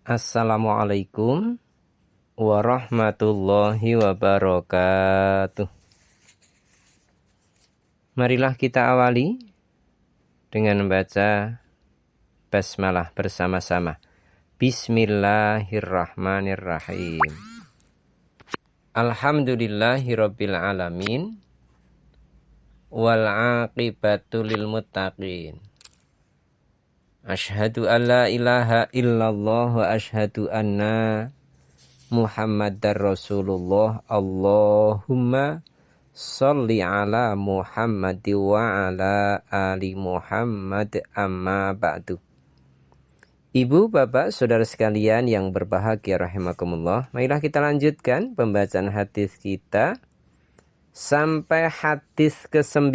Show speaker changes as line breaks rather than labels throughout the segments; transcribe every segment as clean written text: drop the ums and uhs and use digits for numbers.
Assalamualaikum warahmatullahi wabarakatuh. Marilah kita awali dengan membaca basmalah bersama-sama. Bismillahirrahmanirrahim. Alhamdulillahirabbil alamin wal aqibatu lil muttaqin. Asyhadu an la ilaha illallah wa asyhadu anna Muhammadar Rasulullah. Allahumma sholli ala Muhammad wa ala ali Muhammad, amma ba'du. Ibu, bapak, saudara sekalian yang berbahagia rahimakumullah, marilah kita lanjutkan pembacaan hadis kita sampai hadis ke-9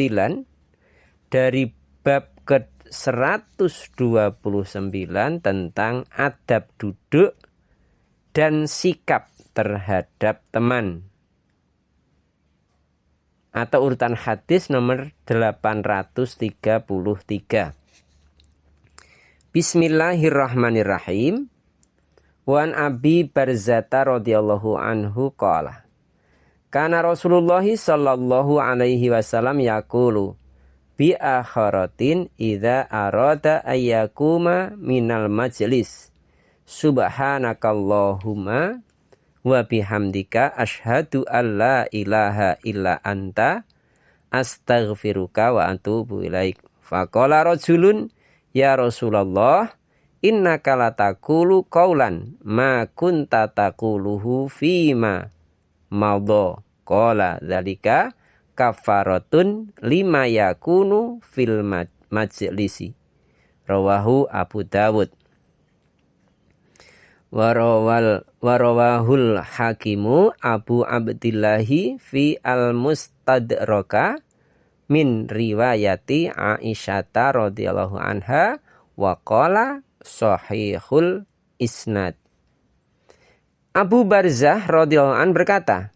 dari bab ke-129 tentang adab duduk dan sikap terhadap teman, atau urutan hadis nomor 833. Bismillahirrahmanirrahim. Wan Abi Barzata radhiyallahu anhu qala, kana Rasulullah sallallahu alaihi wasallam yaqulu bi akharatin idza arada ayyakuma minal majlis subhanakallahumma wa bihamdika asyhadu an la ilaha illa anta astaghfiruka wa atubu ilaik. Faqala rajulun ya Rasulullah innaka lataqulu qaulan ma kunta taquluhu fima madha. Qala dzalika kafaratun lima yakunu fil majlisi. Rawahu Abu Dawud. Warawahul hakimu Abu Abdillahi fi al-mustadraka min riwayati Aisyata radhiyallahu anha wa qala sahihul isnad. Abu Barzah radhiyallahu anhu berkata,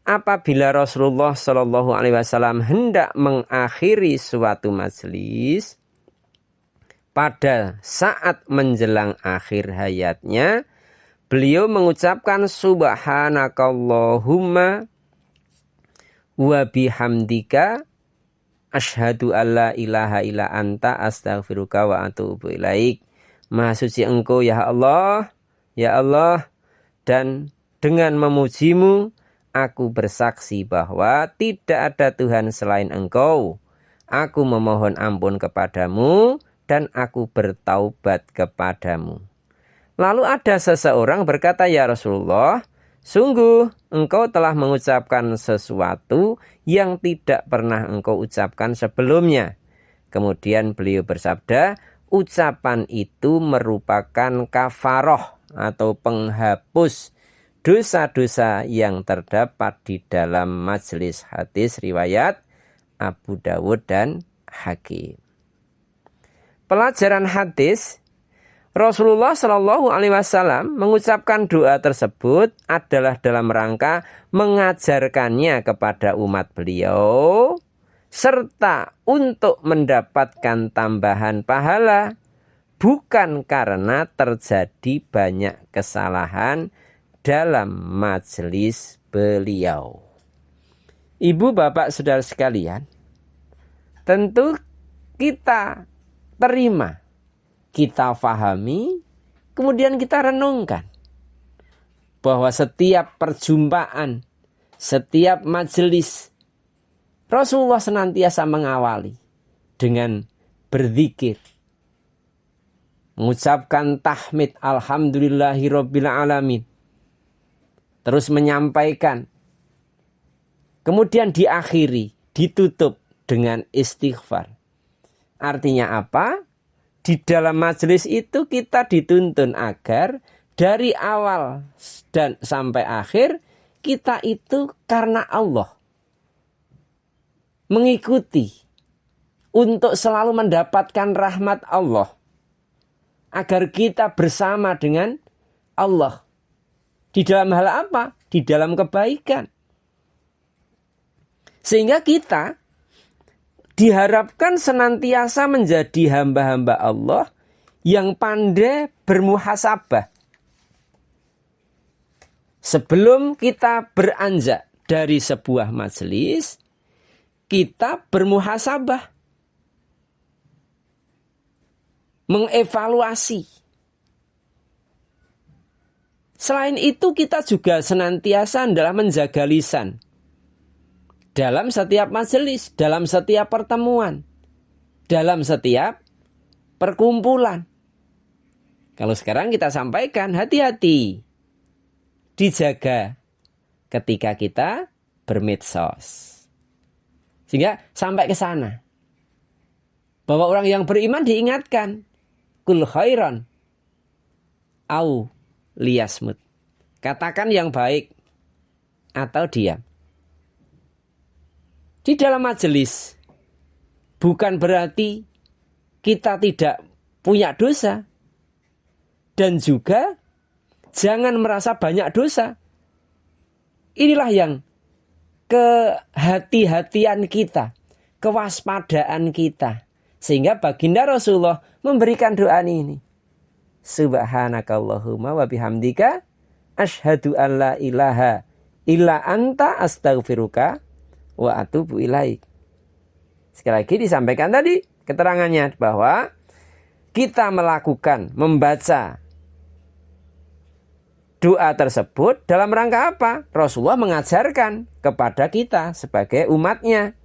apabila Rasulullah Shallallahu Alaihi Wasallam hendak mengakhiri suatu majelis pada saat menjelang akhir hayatnya, beliau mengucapkan subhanakallahumma wa bihamdika asyhadu alla ilaha illa anta astaghfiruka wa atubu ilaik. Maha suci Engkau ya Allah, dan dengan memujimu aku bersaksi bahwa tidak ada Tuhan selain Engkau. Aku memohon ampun kepadamu dan aku bertaubat kepadamu. Lalu ada seseorang berkata, ya Rasulullah, sungguh Engkau telah mengucapkan sesuatu yang tidak pernah Engkau ucapkan sebelumnya. Kemudian beliau bersabda, ucapan itu merupakan kafaroh atau penghapus dosa-dosa yang terdapat di dalam majelis hadis riwayat Abu Dawud dan Hakim. Pelajaran hadis, Rasulullah Shallallahu Alaihi Wasallam mengucapkan doa tersebut adalah dalam rangka mengajarkannya kepada umat beliau, serta untuk mendapatkan tambahan pahala, bukan karena terjadi banyak kesalahan dalam majelis beliau. Ibu, bapak, saudara sekalian, tentu kita terima, kita fahami, kemudian kita renungkan bahwa setiap perjumpaan, setiap majelis, Rasulullah senantiasa mengawali dengan berzikir, mengucapkan tahmid alhamdulillahirabbil alamin, terus menyampaikan, kemudian diakhiri, ditutup dengan istighfar. Artinya apa? Di dalam majelis itu kita dituntun agar dari awal dan sampai akhir kita itu karena Allah, mengikuti untuk selalu mendapatkan rahmat Allah, agar kita bersama dengan Allah. Di dalam hal apa? Di dalam kebaikan. Sehingga kita diharapkan senantiasa menjadi hamba-hamba Allah yang pandai bermuhasabah, Sebelum kita beranjak dari sebuah majelis, kita bermuhasabah, mengevaluasi. Selain itu kita juga senantiasa adalah menjaga lisan. Dalam setiap majelis, dalam setiap pertemuan, dalam setiap perkumpulan. Kalau sekarang kita sampaikan, hati-hati. Dijaga ketika kita bermedsos. Sehingga sampai ke sana. Bahwa orang yang beriman diingatkan. Kul khairan au liyasmut. Katakan yang baik atau diam. Di dalam majelis bukan berarti kita tidak punya dosa. Dan juga jangan merasa banyak dosa. Inilah yang kehati-hatian kita, kewaspadaan kita. Sehingga baginda Rasulullah memberikan doa ini. Subhanakallahumma wa bihamdika asyhadu an la ilaha illa anta astaghfiruka wa atubu ilaik. Sekali lagi disampaikan tadi keterangannya bahwa kita melakukan, membaca doa tersebut dalam rangka apa? Rasulullah mengajarkan kepada kita sebagai umatnya.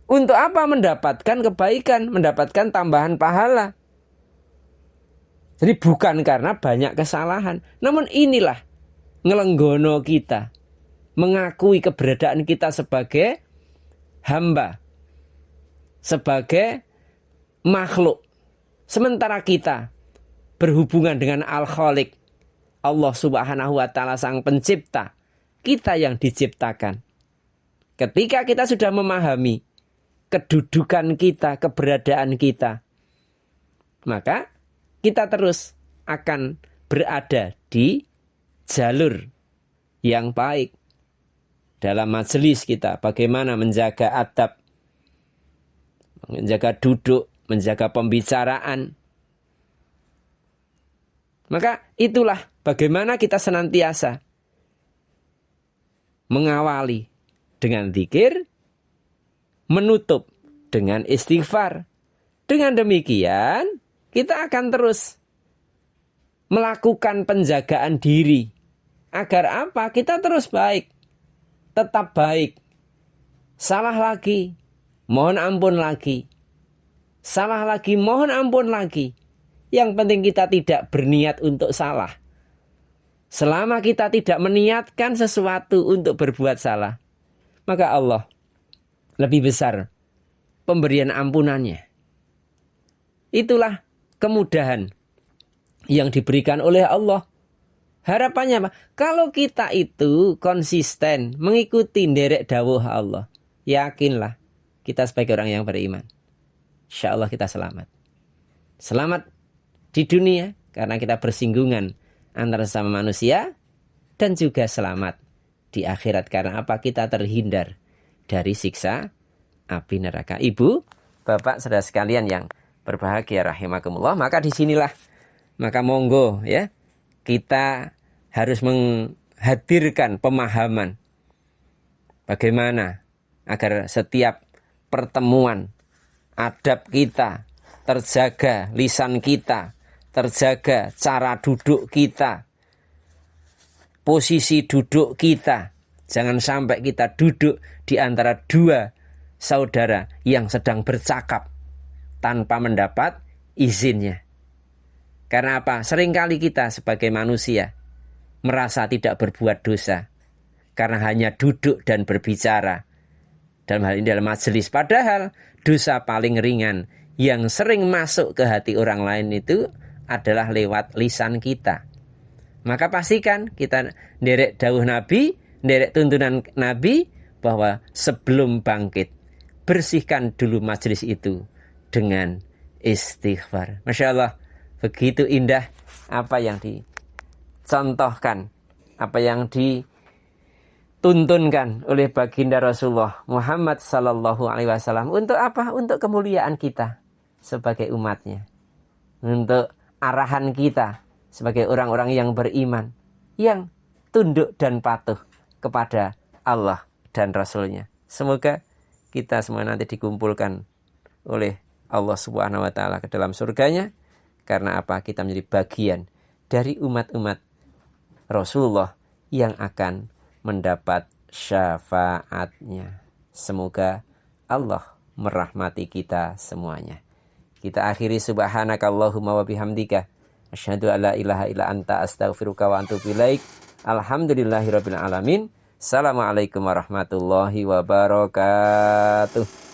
Untuk apa? Mendapatkan kebaikan, mendapatkan tambahan pahala. Jadi bukan karena banyak kesalahan. Namun inilah ngelenggono kita. Mengakui keberadaan kita sebagai hamba. Sebagai makhluk. Sementara kita berhubungan dengan Al-Khaliq. Allah Subhanahu wa ta'ala sang pencipta. Kita yang diciptakan. Ketika kita sudah memahami kedudukan kita, keberadaan kita, maka kita terus akan berada di jalur yang baik. Dalam majelis kita, bagaimana menjaga adab, menjaga duduk, menjaga pembicaraan. Maka itulah bagaimana kita senantiasa mengawali dengan zikir, menutup dengan istighfar. Dengan demikian, kita akan terus melakukan penjagaan diri. Agar apa? Kita terus baik. Tetap baik. Salah lagi, mohon ampun lagi. Salah lagi, mohon ampun lagi. Yang penting kita tidak berniat untuk salah. Selama kita tidak meniatkan sesuatu untuk berbuat salah, maka Allah lebih besar pemberian ampunannya. Itulah kemudahan yang diberikan oleh Allah. Harapannya apa? Kalau kita itu konsisten mengikuti nderek dawuh Allah, yakinlah kita sebagai orang yang beriman. Insya Allah kita selamat. Selamat di dunia karena kita bersinggungan antara sesama manusia, dan juga selamat di akhirat karena apa? Kita terhindar dari siksa api neraka. Ibu, bapak, saudara sekalian yang berbahagia rahimakumullah, maka disinilah, maka monggo ya, kita harus menghadirkan pemahaman bagaimana agar setiap pertemuan adab kita terjaga, lisan kita terjaga, cara duduk kita, posisi duduk kita. Jangan sampai kita duduk di antara dua saudara yang sedang bercakap tanpa mendapat izinnya. Karena apa? Seringkali kita sebagai manusia merasa tidak berbuat dosa karena hanya duduk dan berbicara. Dalam hal ini dalam majelis. Padahal dosa paling ringan yang sering masuk ke hati orang lain itu adalah lewat lisan kita. Maka pastikan kita nderek dawuh Nabi, nderek tuntunan Nabi, bahwa sebelum bangkit bersihkan dulu majelis itu dengan istighfar. Masya Allah, begitu indah apa yang dicontohkan, apa yang dituntunkan oleh baginda Rasulullah Muhammad sallallahu alaihi wasallam. Untuk apa? Untuk kemuliaan kita sebagai umatnya. Untuk arahan kita sebagai orang-orang yang beriman, yang tunduk dan patuh kepada Allah dan Rasulnya. Semoga kita semua nanti dikumpulkan oleh Allah Subhanahu wa Ta'ala ke dalam surganya. Karena apa? Kita menjadi bagian dari umat-umat Rasulullah yang akan mendapat syafaatnya. Semoga Allah merahmati kita semuanya. Kita akhiri subhanakallahumma wa bihamdika asyhadu alla ilaha illa anta astaghfiruka wa atubu ilaik. Alhamdulillahirabbil alamin. Assalamualaikum warahmatullahi wabarakatuh.